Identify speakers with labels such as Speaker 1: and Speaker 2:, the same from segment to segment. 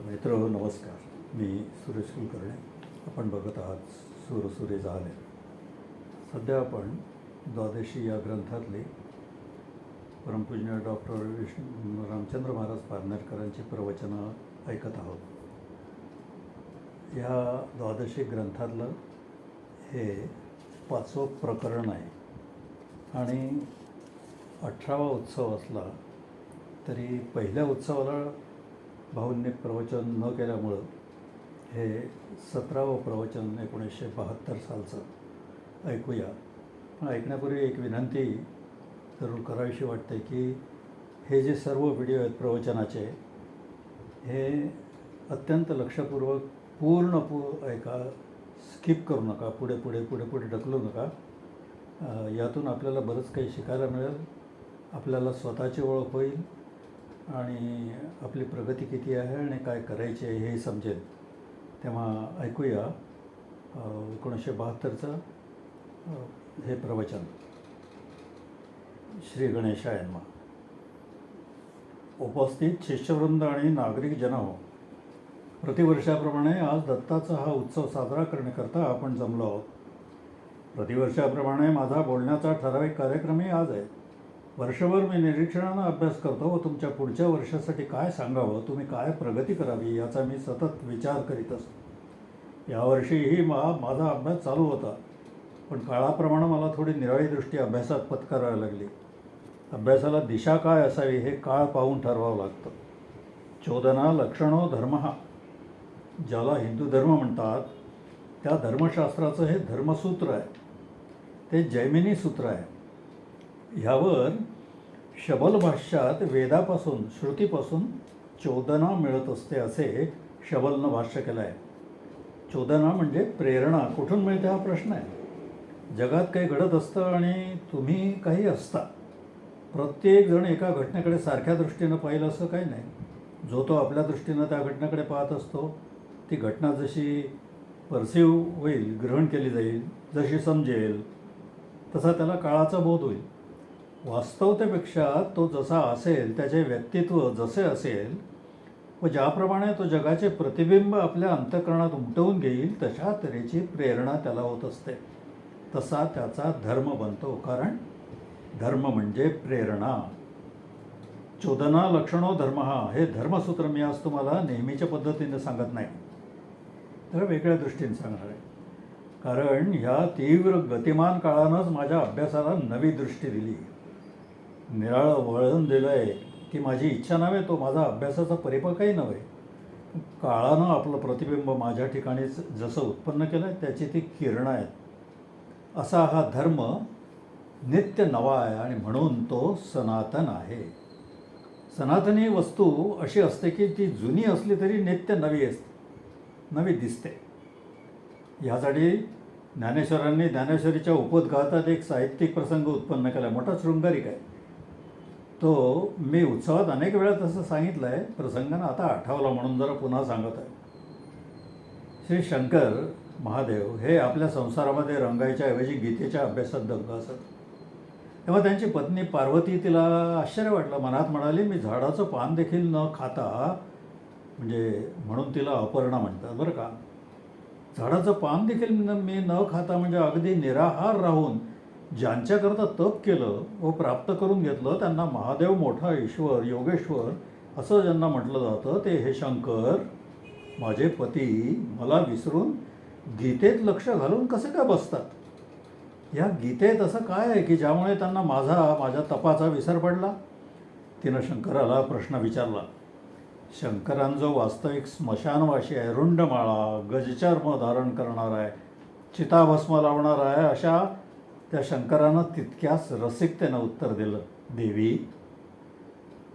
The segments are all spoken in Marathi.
Speaker 1: मित्र नमस्कार. मी सुरेश कुलकर्णी. आपण बघत आहात सूर झाले. सध्या आपण द्वादशी या ग्रंथातली परमपूज्य डॉक्टर रामचंद्र महाराज पारनेरकरांची प्रवचनं ऐकत आहोत. ह्या द्वादशी ग्रंथातलं हे 5वं प्रकरण आहे आणि 18वा उत्सव असला तरी पहिल्या उत्सवाला भाऊंनी प्रवचन न केल्यामुळं हे 17वं प्रवचन 1972 सालचं ऐकूया. पण ऐकण्यापूर्वी एक विनंती जरूर करावीशी वाटते की हे जे सर्व व्हिडिओ आहेत प्रवचनाचे हे अत्यंत लक्षपूर्वक पूर्ण ऐका. स्किप करू नका, पुढे पुढे पुढे पुढे ढकलू नका. यातून आपल्याला बरंच काही शिकायला मिळेल. आपल्याला स्वतःची ओळख होईल आणि आपली प्रगती किती आहे आणि काय करायचे आहे हेही समजेल. तेव्हा ऐकूया 1972चं हे प्रवचन. श्री गणेशाय नमः. उपस्थित शिष्यवृंद आणि नागरिक जनो, प्रतिवर्षाप्रमाणे आज दत्ताचा हा उत्सव साजरा करण्याकरता आपण जमलो आहोत. प्रतिवर्षाप्रमाणे माझा बोलण्याचा ठराविक कार्यक्रमही आज आहे. वर्षभर मी निरीक्षणानं अभ्यास करतो व तुमच्या पुढच्या वर्षासाठी काय सांगावं, तुम्ही काय प्रगती करावी याचा मी सतत विचार करीत असतो. यावर्षीही माझा अभ्यास चालू होता, पण काळाप्रमाणे मला थोडी निराळी दृष्टी अभ्यासात पत्करावी लागली. अभ्यासाला दिशा काय असावी हे काळ पाहून ठरवावं लागतं. चोदना लक्षणो धर्म, ज्याला हिंदू धर्म म्हणतात त्या धर्मशास्त्राचं हे धर्मसूत्र आहे. ते जैमिनी सूत्र आहे. ह्यावर शबल भाष्यात वेदापासून श्रुतीपासून चोदना मिळत असते असे शबलनं भाष्य केलं आहे. चोदना म्हणजे प्रेरणा कुठून मिळते हा प्रश्न आहे. जगात काही घडत असतं आणि तुम्ही काही असता. प्रत्येकजण एका घटनेकडे सारख्या दृष्टीनं पाहिलं असं काही नाही. जो तो आपल्या दृष्टीनं त्या घटनेकडे पाहत असतो. ती घटना जशी परसिव्ह होईल, ग्रहण केली जाईल, जशी समजेल तसा त्याला काळाचा बोध होईल. वास्तवतेपेक्षा तो जसा असेल, त्याचे व्यक्तित्व जसे असेल व ज्याप्रमाणे तो जगाचे प्रतिबिंब आपल्या अंतःकरणात उमटवून घेईल तशा तऱ्हेची प्रेरणा त्याला होत असते. तसा त्याचा धर्म बनतो. कारण धर्म म्हणजे प्रेरणा. चोदना लक्षणो धर्म हे धर्मसूत्र मी आज तुम्हाला नेहमीच्या पद्धतीने सांगत नाही, तर वेगळ्या दृष्टीने सांगणार आहे. कारण ह्या तीव्र गतिमान काळानंच माझ्या अभ्यासाला नवी दृष्टी दिली, निराळं वळण दिलं आहे. ती माझी इच्छा नव्हे, तो माझा अभ्यासाचा परिपक्वही नव्हे. काळानं आपलं प्रतिबिंब माझ्या ठिकाणीच जसं उत्पन्न केलं आहे त्याची ती किरणं आहेत. असा हा धर्म नित्य नवा आहे आणि म्हणून तो सनातन आहे. सनातनी वस्तू अशी असते की ती जुनी असली तरी नित्य नवी असते, नवी दिसते. ह्यासाठी ज्ञानेश्वरांनी ज्ञानेश्वरीच्या उपोद्घातात एक साहित्यिक प्रसंग उत्पन्न केला, मोठा शृंगारिक आहे. तो मी उत्सवात अनेक वेळा तसं सांगितलं आहे. प्रसंगानं आता आठवला म्हणून जरा पुन्हा सांगत आहे. श्री शंकर महादेव हे आपल्या संसारामध्ये रंगायच्या ऐवजी गीतेच्या अभ्यासात दंग असत. तेव्हा त्यांची पत्नी पार्वती, तिला आश्चर्य वाटलं. मनात म्हणाली, मी झाडाचं पान देखील न खाता, म्हणजे म्हणून तिला अपर्णा म्हणतात बरं का. झाडाचं पान देखील मी न खाता म्हणजे अगदी निराहार राहून ज्यांच्याकरता तप केलं व प्राप्त करून घेतलं त्यांना महादेव मोठा ईश्वर, योगेश्वर असं ज्यांना म्हटलं जातं ते हे शंकर माझे पती मला विसरून गीतेत लक्ष घालून कसे काय बसतात. या गीतेत असं काय आहे की ज्यामुळे त्यांना माझ्या तपाचा विसर पडला. तिनं शंकराला प्रश्न विचारला. शंकरांजो वास्तविक स्मशानवाशी आहे, रुंडमाळा, गजचर्म धारण करणार आहे, चिताभस्म लावणार आहे, अशा त्या शंकरानं तितक्याच रसिकतेनं उत्तर दिलं, देवी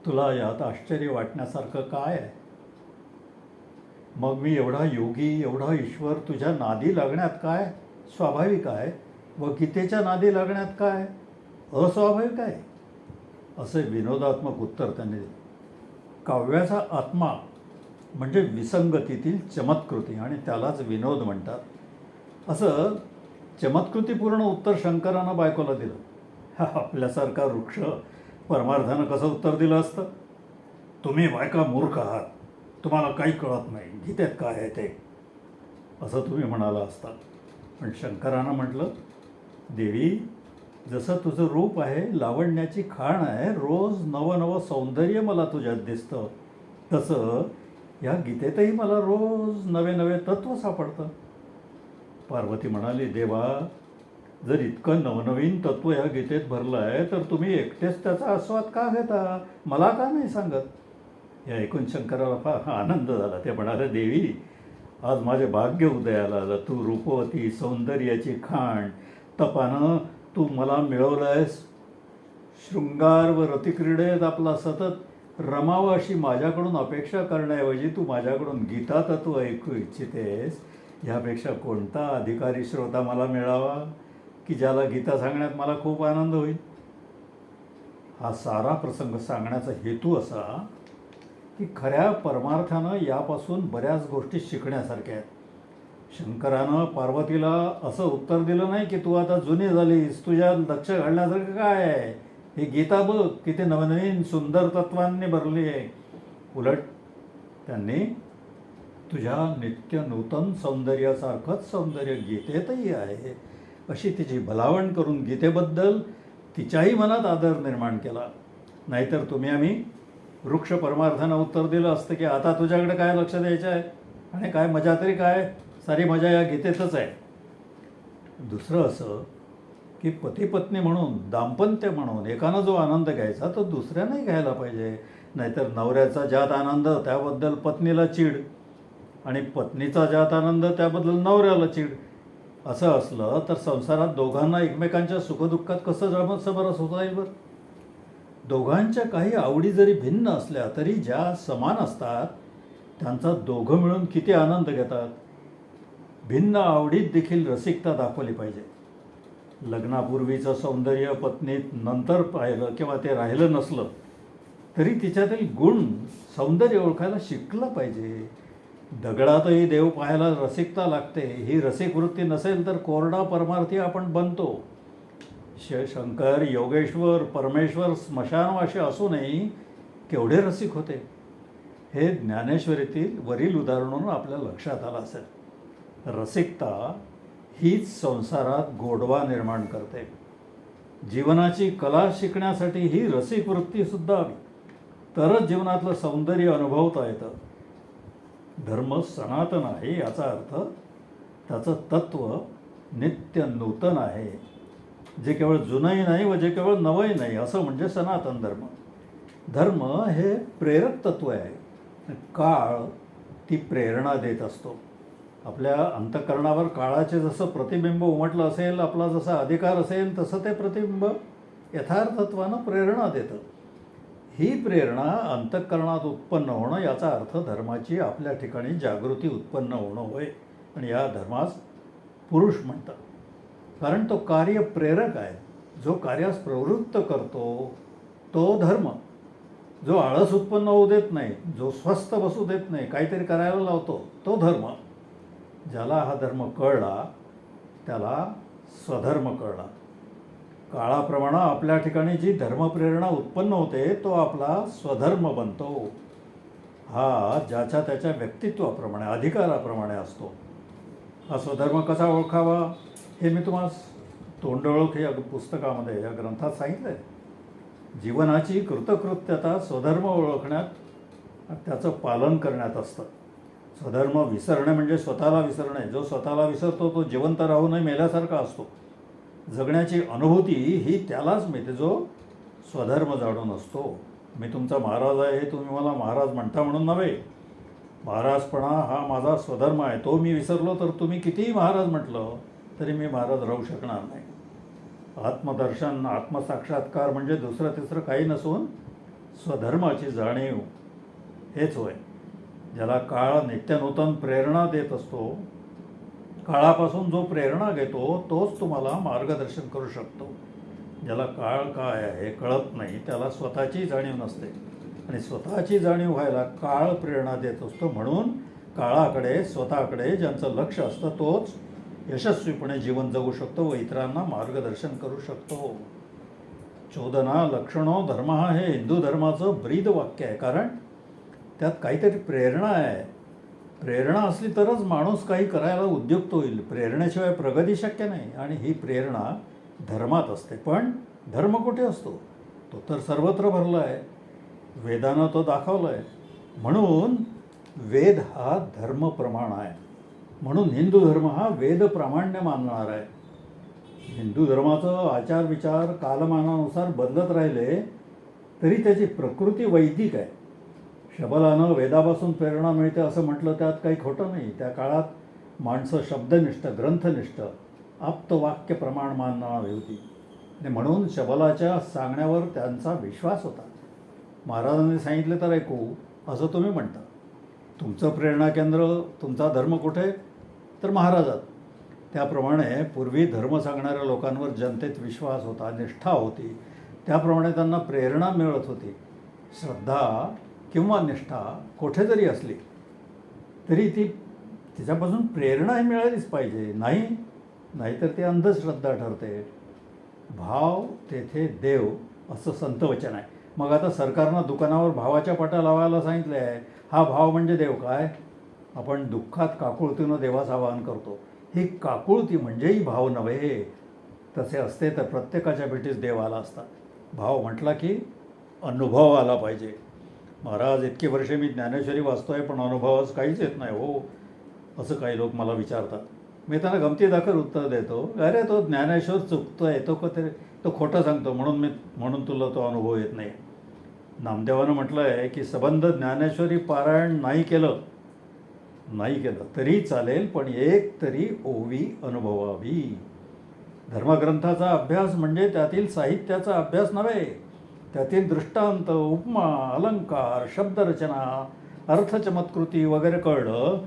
Speaker 1: तुला यात आश्चर्य वाटण्यासारखं काय आहे. मग मी एवढा योगी, एवढा ईश्वर तुझ्या नादी लागण्यात काय स्वाभाविक आहे व गीतेच्या नादी लागण्यात काय अस्वाभाविक आहे, असे विनोदात्मक उत्तर त्यांनी दिले. काव्याचा आत्मा म्हणजे विसंगतीतील चमत्कृती आणि त्यालाच विनोद म्हणतात. असं चमत्कृतीपूर्ण उत्तर शंकरानं बायकोला दिलं. आपल्यासारखा वृक्ष परमार्थानं कसं उत्तर दिलं असतं. तुम्ही बायका मूर्ख आहात. तुम्हाला काही कळत नाही, गीतेत काय आहे ते, असं तुम्ही म्हणाला असता. पण शंकरानं म्हटलं, देवी, जसं तुझं रूप आहे, लावण्याची खाण आहे, रोज नवं सौंदर्य मला तुझ्यात दिसतं, तसं या गीतेतही मला रोज नवे तत्त्व सापडतं. पार्वती म्हणाली, देवा, जर इतकं नवनवीन तत्त्व ह्या गीतेत भरलं आहे तर तुम्ही एकटेच त्याचा आस्वाद का घेता, मला का नाही सांगत? हे ऐकून शंकराला फार आनंद झाला. ते म्हणाले, देवी, आज माझे भाग्य उदयाला आलं. तू रूपवती, सौंदर्याची खाण, तपानं तू मला मिळवलं आहेस. शृंगार व रतिक्रीडेत आपला सतत रमावं अशी माझ्याकडून अपेक्षा करण्याऐवजी तू माझ्याकडून गीता तत्व ऐकू इच्छितेस. ह्यापेक्षा कोणता अधिकारी श्रोता मला मिळावा की ज्याला गीता सांगण्यात मला खूप आनंद होईल? हा सारा प्रसंग सांगण्याचा हेतू असा की खऱ्या परमार्थानं यापासून बऱ्याच गोष्टी शिकण्यासारख्या आहेत. शंकरानं पार्वतीला असं उत्तर दिलं नाही की तू आता जुनी झालीस, तुझ्या लक्ष घालण्यासारखं काय आहे, ही गीता बघ किती नवनवीन सुंदर तत्वांनी भरली आहे. उलट त्यांनी तुझ्या नित्य नूतन सौंदर्यासारखंच सौंदर्य गीतेतही आहे अशी तिची भलावण करून गीतेबद्दल तिच्याही मनात आदर निर्माण केला. नाहीतर आम्ही वृक्ष परमार्थानं उत्तर दिलं असतं की आता तुझ्याकडे काय लक्ष द्यायचं आहे आणि काय मजा तरी काय, सारी मजा या गीतेतच आहे. दुसरं असं की पती पत्नी म्हणून, दाम्पत्य म्हणून एकानं जो आनंद घ्यायचा तो दुसऱ्यानंही घ्यायला पाहिजे. नाहीतर नवऱ्याचा ज्यात आनंद त्याबद्दल पत्नीला चीड आणि पत्नीचा ज्यात आनंद त्याबद्दल नवऱ्याला चीड. असं असलं तर संसारात दोघांना एकमेकांच्या सुखदुःखात कसं समरस होता येईल बरं? दोघांच्या काही आवडी जरी भिन्न असल्या तरी ज्या समान असतात त्यांचा दोघं मिळून किती आनंद घेतात. भिन्न आवडीत देखील रसिकता दाखवली पाहिजे. लग्नापूर्वीचं सौंदर्य पत्नीत नंतर पाहिलं किंवा ते राहिलं नसलं तरी तिच्यातील गुण, सौंदर्य ओळखायला शिकलं पाहिजे. दगडातही देव पाहायला रसिकता लागते. ही रसिक वृत्ती नसेल तर कोरडा परमार्थी आपण बनतो. शंकर, योगेश्वर, परमेश्वर स्मशानवासी असूनही केवढे रसिक होते हे ज्ञानेश्वरीतील वरील उदाहरणून आपल्या लक्षात आलं असेल. रसिकता हीच संसारात गोडवा निर्माण करते. जीवनाची कला शिकण्यासाठी ही रसिक वृत्तीसुद्धा हवी, तरच जीवनातलं सौंदर्य अनुभवता येतं. धर्म सनातन आहे याचा अर्थ त्याचं तत्त्व नित्य नूतन आहे, जे केवळ जुनंही नाही व जे केवळ नवंही नाही, असं म्हणजे सनातन धर्म. धर्म हे प्रेरक तत्त्व आहे. काळ ती प्रेरणा देत असतो. आपल्या अंतःकरणावर काळाचे जसं प्रतिबिंब उमटलं असेल, आपला जसा अधिकार असेल, तसं ते प्रतिबिंब यथार्थत्वानं प्रेरणा देतं. ही प्रेरणा अंतःकरणात उत्पन्न होणं याचा अर्थ धर्माची आपल्या ठिकाणी जागृती उत्पन्न होणं होय. आणि या धर्मास पुरुष म्हणतात, कारण तो कार्य प्रेरक आहे. जो कार्यास प्रवृत्त करतो तो धर्म. जो आळस उत्पन्न होऊ देत नाही, जो स्वस्थ बसू देत नाही, काहीतरी करायला लावतो, तो धर्म. ज्याला हा धर्म कळला त्याला स्वधर्म कळला. काळाप्रमाणे आपल्या ठिकाणी जी धर्मप्रेरणा उत्पन्न होते तो आपला स्वधर्म बनतो. हा ज्याच्या त्याच्या व्यक्तित्वाप्रमाणे, अधिकाराप्रमाणे असतो. हा स्वधर्म कसा ओळखावा हे मी तुम्हाला तोंडओळख या पुस्तकामध्ये, या ग्रंथात सांगितलं आहे. जीवनाची कृतकृत्यता स्वधर्म ओळखण्यात, त्याचं पालन करण्यात असतं. स्वधर्म विसरणे म्हणजे स्वतःला विसरणे. जो स्वतःला विसरतो तो जिवंत राहूनही मेल्यासारखा असतो. जगण्याची अनुभूती ही त्यालाच मिळते जो स्वधर्म जाणून असतो. मी तुमचा महाराज आहे हे तुम्ही मला महाराज म्हणता म्हणून नव्हे. महाराजपणा हा माझा स्वधर्म आहे. तो मी विसरलो तर तुम्ही कितीही महाराज म्हटलं तरी मी महाराज राहू शकणार नाही. आत्मदर्शन, आत्मसाक्षात्कार म्हणजे दुसरं तिसरं काही नसून स्वधर्माची जाणीव हेच होय. ज्याला काळ नित्यनूतन प्रेरणा देत असतो, काळापासून जो प्रेरणा घेतो तोच तुम्हाला मार्गदर्शन करू शकतो. ज्याला काळ काय आहे कळत नाही त्याला स्वतःची जाणीव नसते, आणि स्वतःची जाणीव व्हायला काळ प्रेरणा देत असतो. म्हणून काळाकडे, स्वतःकडे ज्यांचं लक्ष असतं तोच यशस्वीपणे जीवन जगू शकतो व इतरांना मार्गदर्शन करू शकतो. चोदना लक्षणो धर्म हे हिंदू धर्माचं ब्रीद वाक्य आहे. कारण त्यात काहीतरी प्रेरणा आहे. प्रेरणा असली तरच माणूस काही करायला उद्युक्त होईल. प्रेरणेशिवाय प्रगती शक्य नाही. आणि ही प्रेरणा धर्मात असते. पण धर्म कुठे असतो? तो तर सर्वत्र भरला आहे. वेदानं तो दाखवला आहे. म्हणून वेद हा धर्मप्रमाण आहे. म्हणून हिंदू धर्म हा वेद प्रामाण्य मानणार आहे. हिंदू धर्माचं आचार विचार कालमानानुसार बदलत राहिले तरी त्याची प्रकृती वैदिक आहे. शबलानं वेदापासून प्रेरणा मिळते असं म्हटलं त्यात काही खोटं नाही. त्या काळात माणसं शब्दनिष्ठ ग्रंथनिष्ठ आप्तवाक्य प्रमाण मानणारी होती. आणि म्हणून शबलाच्या सांगण्यावर त्यांचा विश्वास होता. महाराजांनी सांगितले तर ऐकू असं तुम्ही म्हणता. तुमचं प्रेरणा केंद्र तुमचा धर्म कुठे? तर महाराजात. त्याप्रमाणे पूर्वी धर्म सांगणाऱ्या लोकांवर जनतेत विश्वास होता, निष्ठा होती. त्याप्रमाणे त्यांना प्रेरणा मिळत होती. श्रद्धा किंवा निष्ठा कोठे जरी असली तरी तिच्यापासून प्रेरणाही मिळालीच पाहिजे. नाहीतर ती अंधश्रद्धा ठरते. भाव तेथे देव असं संतवचन आहे. मग आता सरकारनं दुकानावर भावाच्या पाट्या लावायला सांगितले आहे. हा भाव म्हणजे देव काय? आपण दुःखात काकुळतीनं देवाचं आवाहन करतो. ही काकुळती म्हणजेही भाव नव्हे. तसे असते तर प्रत्येकाच्या भेटीस देव आला असता. भाव म्हटला की अनुभव आला पाहिजे. महाराज इतकी वर्षे मी ज्ञानेश्वरी वाचतोय पण अनुभवच काहीच येत नाही हो, असं काही लोक मला विचारतात. मी त्यांना गमतीदाखल उत्तर देतो, अरे तो ज्ञानेश्वर चुकतोय, तो खोटं सांगतो म्हणून तुला तो अनुभव येत नाही. नामदेवानं म्हटलं आहे की सबंध ज्ञानेश्वरी पारायण नाही केलं तरी चालेल, पण एक तरी ओवी अनुभवावी. धर्मग्रंथाचा अभ्यास म्हणजे त्यातील साहित्याचा अभ्यास नव्हे. त्यातील दृष्टांत, उपमा, अलंकार, शब्दरचना, अर्थचमत्कृती वगैरे कळलं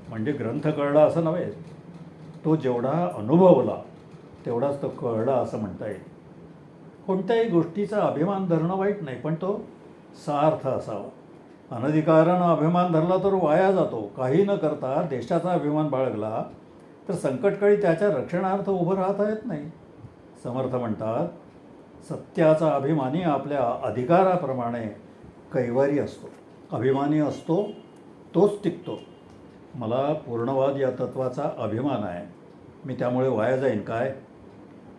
Speaker 1: म्हणजे ग्रंथ कळला असं नव्हे. तो जेवढा अनुभवला तेवढाच तो कळला असं म्हणता येईल. कोणत्याही गोष्टीचा अभिमान धरणं वाईट नाही, पण तो सार्थ असावा. अनधिकारानं अभिमान धरला तर वाया जातो. काही न करता देशाचा अभिमान बाळगला तर संकटकाळी त्याच्या रक्षणार्थ उभं राहता येत नाही. समर्थ म्हणतात, सत्याचा अभिमानी आपल्या अधिकाराप्रमाणे कैवारी असतो. अभिमानी असतो तोच टिकतो. मला पूर्णवाद या तत्वाचा अभिमान आहे. मी त्यामुळे वाया जाईन काय?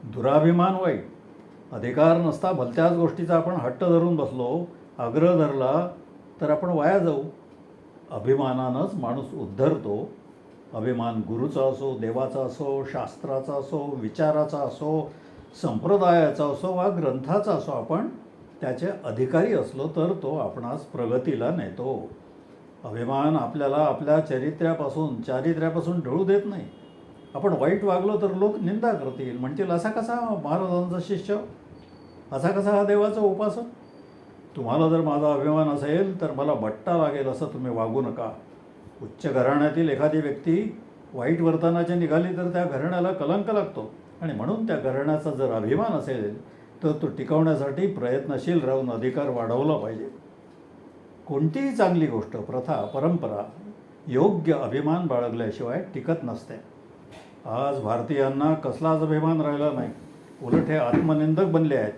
Speaker 1: दुराभिमान वाईट. अधिकार नसता भलत्याच गोष्टीचा आपण हट्ट धरून बसलो, आग्रह धरला तर आपण वाया जाऊ. अभिमानानंच माणूस उद्धरतो. अभिमान गुरुचा असो, देवाचा असो, शास्त्राचा असो, विचाराचा असो, संप्रदायाचा असो वा ग्रंथाचा असो, आपण त्याचे अधिकारी असलो तर तो आपणास प्रगतीला नेतो. अभिमान आपल्याला आपल्या चारित्र्यापासून ढळू देत नाही. आपण वाईट वागलो तर लोक निंदा करतील, म्हणतील असा कसा महाराजांचा शिष्य, असा कसा हा देवाचा उपासक. तुम्हाला जर माझा अभिमान असेल तर मला बट्टा लागेल असं तुम्ही वागू नका. उच्च घराण्यातील एखादी व्यक्ती वाईट वर्तनाची निघाली तर त्या घराण्याला कलंक लागतो. आणि म्हणून त्या घराण्याचा जर अभिमान असेल तर तो टिकवण्यासाठी प्रयत्नशील राहून अधिकार वाढवला पाहिजे. कोणतीही चांगली गोष्ट, प्रथा, परंपरा योग्य अभिमान बाळगल्याशिवाय टिकत नसते. आज भारतीयांना कसलाच अभिमान राहिला नाही. उलट हे आत्मनिंदक बनले आहेत.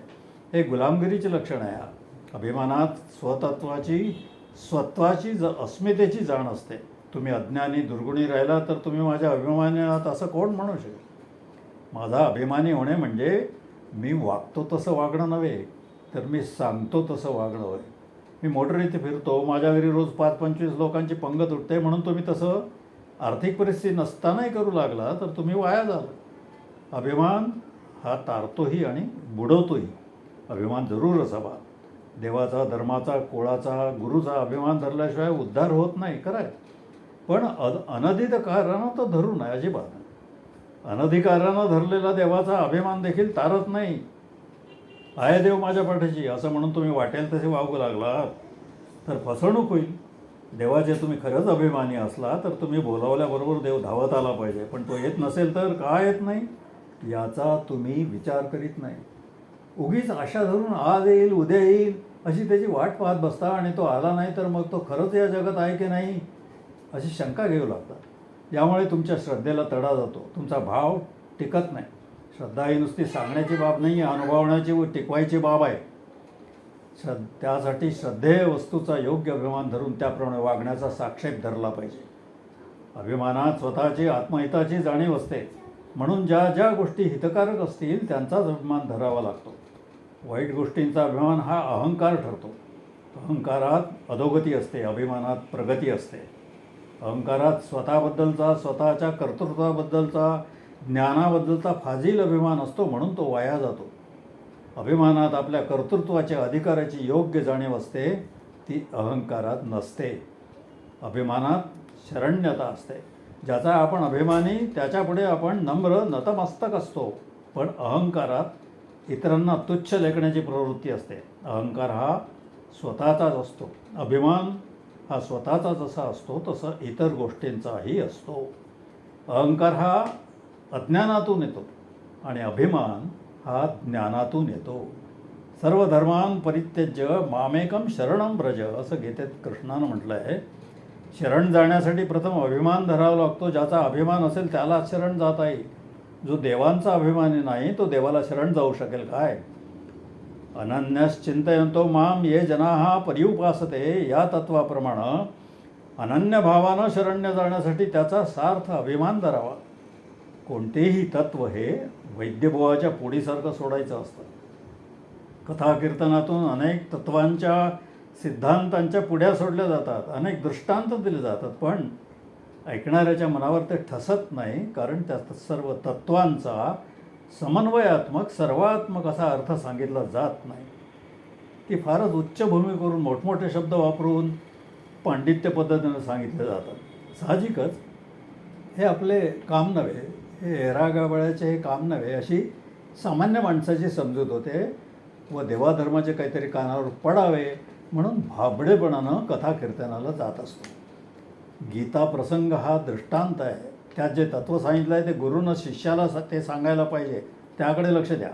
Speaker 1: हे गुलामगिरीचे लक्षण आहे. अभिमानात स्वत्वाची अस्मितेची जाण असते. तुम्ही अज्ञानी दुर्गुणी राहिला तर तुम्ही माझ्या अभिमानी आहात असं कोण म्हणू शकेल? माझा अभिमानी होणे म्हणजे मी वागतो तसं वागणं नव्हे, तर मी सांगतो तसं वागणं होय. मी मोटरीत फिरतो, माझ्या घरी रोज 5-25 लोकांची पंगत उठते, म्हणून तुम्ही तसं आर्थिक परिस्थिती नसतानाही करू लागला तर तुम्ही वाया जाल. अभिमान हा तारतोही आणि बुडवतोही. अभिमान जरूर असावा. देवाचा, धर्माचा, कुळाचा, गुरुचा अभिमान धरल्याशिवाय उद्धार होत नाही, खरं. पण अनधिकारानं तो धरू नये अजिबात. अनधिकारानं धरलेला देवाचा अभिमान देखील तारत नाही. आहे देव माझ्या पाठीशी असं म्हणून तुम्ही वाटेल तसे वागू लागला तर फसवणूक होईल. देवाचे तुम्ही खरंच अभिमानी असला तर तुम्ही बोलावल्याबरोबर देव धावत आला पाहिजे. पण तो येत नसेल तर का येत नाही याचा तुम्ही विचार करीत नाही. उगीच आशा धरून आज येईल उद्या येईल अशी त्याची वाट पाहत बसता आणि तो आला नाही तर मग तो खरंच या जगात आहे की नाही अशी शंका घेऊ लागतात. यामुळे तुमच्या श्रद्धेला तडा जातो. तुमचा भाव टिकत नाही. श्रद्धा ही नुसती सांगण्याची बाब नाही आहे, अनुभवण्याची व टिकवायची बाब आहे. त्यासाठी श्रद्धेय वस्तूचा योग्य अभिमान धरून त्याप्रमाणे वागण्याचा साक्षेप धरला पाहिजे. अभिमानात स्वतःची आत्महिताची जाणीव असते, म्हणून ज्या ज्या गोष्टी हितकारक असतील त्यांचाच अभिमान धरावा लागतो. वाईट गोष्टींचा अभिमान हा अहंकार ठरतो. अहंकारात अधोगती असते, अभिमानात प्रगती असते. अहंकारात स्वतःबद्दलचा, स्वतःच्या कर्तृत्वाबद्दलचा, ज्ञानाबद्दलचा फाजील अभिमान असतो, म्हणून तो वाया जातो. अभिमानात आपल्या कर्तृत्वाच्या अधिकाराची योग्य जाणीव असते, ती अहंकारात नसते. अभिमानात शरण्यता असते. ज्याचा आपण अभिमानी त्याच्यापुढे आपण नम्र नतमस्तक असतो. पण अहंकारात इतरांना तुच्छ लेखण्याची प्रवृत्ती असते. अहंकार हा स्वतःचाच असतो. अभिमान हा स्वतःचा जसा असतो तसं इतर गोष्टींचाही असतो. अहंकार हा अज्ञानातून येतो आणि अभिमान हा ज्ञानातून येतो. सर्व धर्मान परित्यज्य मामेकम शरणम व्रज असं गीतेत कृष्णानं म्हटलं आहे. शरण जाण्यासाठी प्रथम अभिमान धरावा लागतो. ज्याचा अभिमान असेल त्याला शरण जाता येईल. जो देवांचा अभिमानी नाही तो देवाला शरण जाऊ शकेल काय? अनन्यश्चिंतयन्तो माम ये जनाः पर्युपासते या तत्वाप्रमाणे अनन्यभावानं शरण्य जाण्यासाठी त्याचा सार्थ अभिमान धरावा. कोणतेही तत्व हे वैद्यबुवाच्या पोळीसारखं सोडायचं असतं. कथाकीर्तनातून अनेक तत्वांच्या सिद्धांतांच्या पुढ्या सोडल्या जातात, अनेक दृष्टांत दिले जातात, पण ऐकणाऱ्याच्या मनावर ते ठसत नाही. कारण त्यात सर्व तत्वांचा समन्वयात्मक सर्वात्मक असा अर्थ सांगितला जात नाही. ती फारच उच्च भूमी करून मोठमोठे शब्द वापरून पांडित्य पद्धतीनं सांगितले जातात. साहजिकच हे आपले काम नव्हे, हे एरागाबळ्याचे हे काम नव्हे अशी सामान्य माणसाची समजूत होते व देवाधर्माचे काहीतरी कानावर पडावे म्हणून भाबडेपणानं कथाकीर्तनाला जात असतो. गीता प्रसंग हा दृष्टांत आहे. त्यात जे तत्त्व सांगितलं आहे ते गुरुनं शिष्याला ते सांगायला पाहिजे, त्याकडे लक्ष द्या.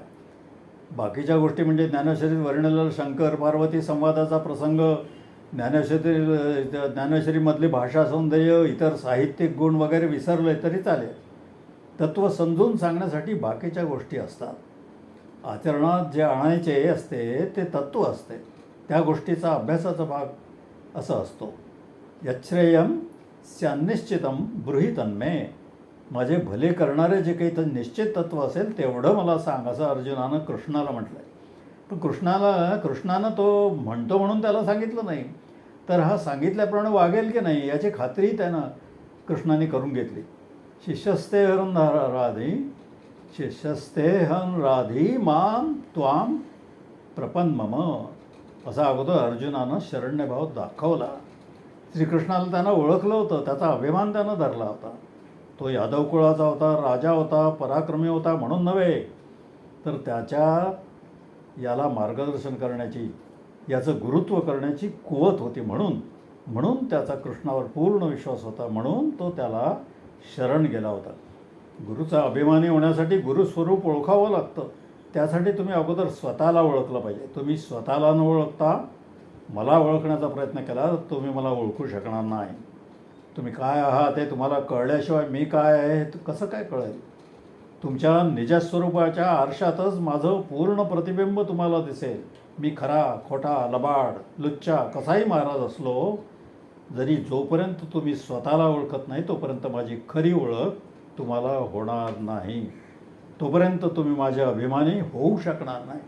Speaker 1: बाकीच्या गोष्टी म्हणजे ज्ञानेश्वरीत वर्णिलेला शंकर पार्वती संवादाचा प्रसंग, ज्ञानेश्वरीमधली भाषा सौंदर्य, इतर साहित्यिक गुण वगैरे विसरले तरी चालेल. तत्त्व समजून सांगण्यासाठी बाकीच्या गोष्टी असतात. आचरणात जे आणायचे असते ते तत्त्व असते, त्या गोष्टीचा अभ्यासाचा भाग असं असतो. यच्छ्रेयम स्यान्निश्चितम ब्रूहि तन्मे. माझे भले करणारे जे काही तर निश्चित तत्त्व असेल तेवढं मला सांग, असं अर्जुनानं कृष्णाला म्हटलं आहे. पण कृष्णानं तो म्हणतो म्हणून त्याला सांगितलं नाही, तर हा सांगितल्याप्रमाणे वागेल की नाही याची खात्री त्यानं कृष्णाने करून घेतली. शिष्यस्तेहं राधी माम त्वाम प्रपन्मम असा अगोदर अर्जुनानं शरण्यभाव दाखवला. श्रीकृष्णाला त्यानं ओळखलं होतं, त्याचा अभिमान त्यानं धरला होता. तो यादव कुळाचा होता, राजा होता, पराक्रमी होता म्हणून नव्हे, तर त्याच्या याला मार्गदर्शन करण्याची, याचं गुरुत्व करण्याची कुवत होती. म्हणून त्याचा कृष्णावर पूर्ण विश्वास होता, म्हणून तो त्याला शरण गेला होता. गुरुचा अभिमानी होण्यासाठी गुरुस्वरूप ओळखावं लागतं. त्यासाठी तुम्ही अगोदर स्वतःला ओळखलं पाहिजे. तुम्ही स्वतःला न ओळखता मला ओळखण्याचा प्रयत्न केला तर तुम्ही मला ओळखू शकणार नाही. तुम्ही काय आहात हे तुम्हाला कळल्याशिवाय मी काय आहे हे कसं काय कळेल? तुमच्या निजस्वरूपाच्या आरशातच माझं पूर्ण प्रतिबिंब तुम्हाला दिसेल. मी खरा, खोटा, लबाड, लुच्चा कसाही महाराज असलो, जरी जोपर्यंत तुम्ही स्वतःला ओळखत नाही तोपर्यंत माझी खरी ओळख तुम्हाला होणार नाही. तोपर्यंत तुम्ही माझे अभिमानी होऊ शकणार नाही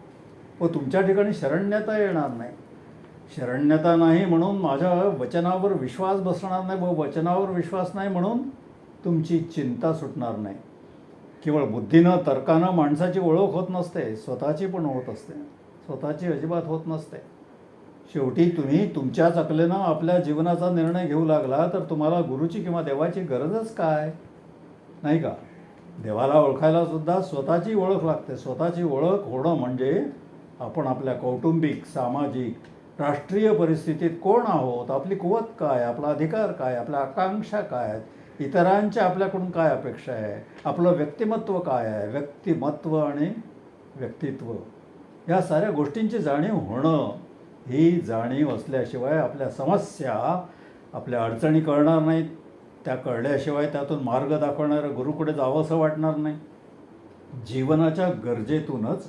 Speaker 1: व तुमच्या ठिकाणी शरण्यता येणार नाही. शरण्यता नाही म्हणून माझ्या वचनावर विश्वास बसणार नाही व वचनावर विश्वास नाही म्हणून तुमची चिंता सुटणार नाही. केवळ बुद्धीनं तर्कानं माणसाची ओळख होत नसते, स्वतःची पण होत असते. स्वतःची अजिबात होत नसते. शेवटी तुम्ही तुमच्याच अकलेनं आपल्या जीवनाचा निर्णय घेऊ लागला तर तुम्हाला गुरुची किंवा देवाची गरजच काय, नाही का? देवाला ओळखायला सुद्धा स्वतःची ओळख लागते. स्वतःची ओळख होणं म्हणजे आपण आपल्या कौटुंबिक, सामाजिक, राष्ट्रीय परिस्थितीत कोण आहोत, आपली कुवत काय, आपला अधिकार काय, आपल्या आकांक्षा काय आहेत, इतरांच्या आपल्याकडून काय अपेक्षा आहे, आपलं व्यक्तिमत्व काय आहे. व्यक्तिमत्व आणि व्यक्तित्व या साऱ्या गोष्टींची जाणीव होणं, ही जाणीव असल्याशिवाय आपल्या समस्या, आपल्या अडचणी कळणार नाहीत. त्या कळल्याशिवाय त्यातून मार्ग दाखवणाऱ्या गुरुकडे जावंसं वाटणार नाही. जीवनाच्या गरजेतूनच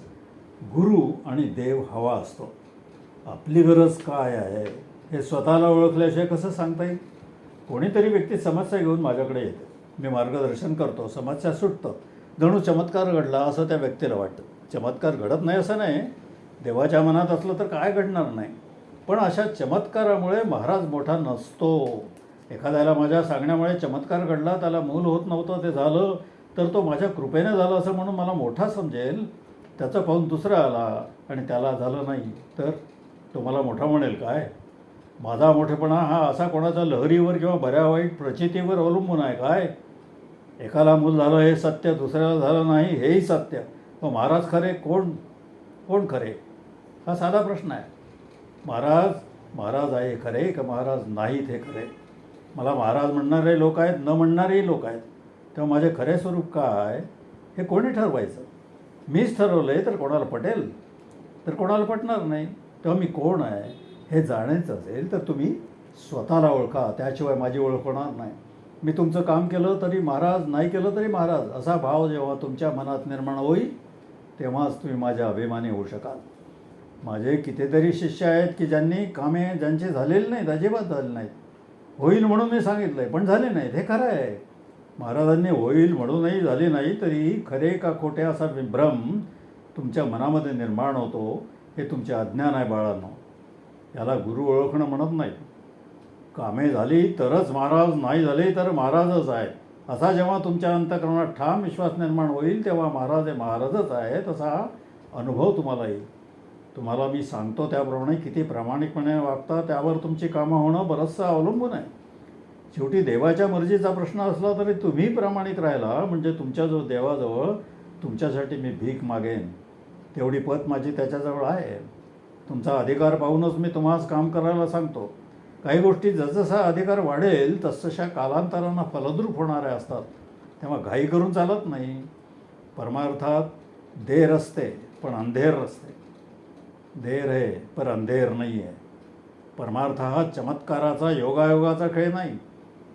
Speaker 1: गुरु आणि देव हवा असतो. आपली गरज काय आहे हे स्वतःला ओळखल्याशिवाय कसं सांगता येईल? कोणीतरी व्यक्ती समस्या घेऊन माझ्याकडे येते, मी मार्गदर्शन करतो, समस्या सुटतं, जणू चमत्कार घडला असं त्या व्यक्तीला वाटतं. चमत्कार घडत नाही असं नाही, देवाच्या मनात असलं तर काय घडणार नाही. पण अशा चमत्कारामुळे महाराज मोठा नसतो. एखाद्याला माझ्या सांगण्यामुळे चमत्कार घडला, त्याला मूल होत नव्हतं, ते झालं, तर तो माझ्या कृपेने झालं असं म्हणून मला मोठा समजेल. त्याचं पाहून दुसरा आला आणि त्याला झालं नाही तर तो मला मोठा म्हणेल काय? माझा मोठेपणा हा असा कोणाच्या लहरीवर किंवा बऱ्या वाईट प्रचितीवर अवलंबून आहे काय? एकाला मूल झालं हे सत्य, दुसऱ्याला झालं नाही हेही सत्य. मग महाराज खरे कोण कोण खरे? हा साधा प्रश्न आहे. महाराज महाराज आहे खरे का महाराज नाहीत हे खरे? मला महाराज म्हणणारे लोक आहेत, न म्हणणारेही लोक आहेत. तेव्हा माझे खरे स्वरूप काय हे कोणी ठरवायचं? मीच ठरवलं आहे तर कोणाला पटेल, तर कोणाला पटणार नाही. तेव्हा मी कोण आहे हे जाणायचं असेल तर तुम्ही स्वतःला ओळखा, त्याशिवाय माझी ओळख होणार नाही. मी तुमचं काम केलं तरी महाराज, नाही केलं तरी महाराज, असा भाव जेव्हा तुमच्या मनात निर्माण होईल तेव्हाच तुम्ही माझ्या अभिमानी होऊ शकाल. माझे कितीतरी शिष्य आहेत की ज्यांनी कामे ज्यांचे झालेले नाहीत, अजिबात झाले नाहीत. होईल म्हणून मी सांगितलं आहे पण झाले नाहीत, हे खरं आहे. महाराजांनी होईल म्हणूनही झाले नाही तरी खरे का खोटे असा विभ्रम तुमच्या मनामध्ये निर्माण होतो. हे तुमचे अज्ञान आहे बाळांनो. याला गुरु ओळखणं म्हणत नाही. कामे झाली तरच महाराज, नाही झाले तर महाराजच आहे असा जेव्हा तुमच्या अंतःकरणात ठाम विश्वास निर्माण होईल तेव्हा महाराज हे महाराजच आहेत असा अनुभव तुम्हाला येईल. तुम्हाला मी सांगतो त्याप्रमाणे किती प्रामाणिकपणे वागता त्यावर तुमची कामं होणं बरंचसं अवलंबून आहे. शेवटी देवाच्या मर्जीचा प्रश्न असला तरी तुम्ही प्रामाणिक राहिला म्हणजे तुमच्या जो देवाजवळ तुमच्यासाठी मी भीक मागेन तेवढी पत माझी त्याच्याजवळ आहे. तुमचा अधिकार पाहूनच मी तुम्हास काम करायला सांगतो. काही गोष्टी जसजसा अधिकार वाढेल तसतशा कालांतरांना फलद्रूप होणाऱ्या असतात, तेव्हा घाई करून चालत नाही. परमार्थात देर असते पण अंधेर असते. देर है पर अंधेर नाही आहे. परमार्थ हा चमत्काराचा योगायोगाचा खेळ नाही,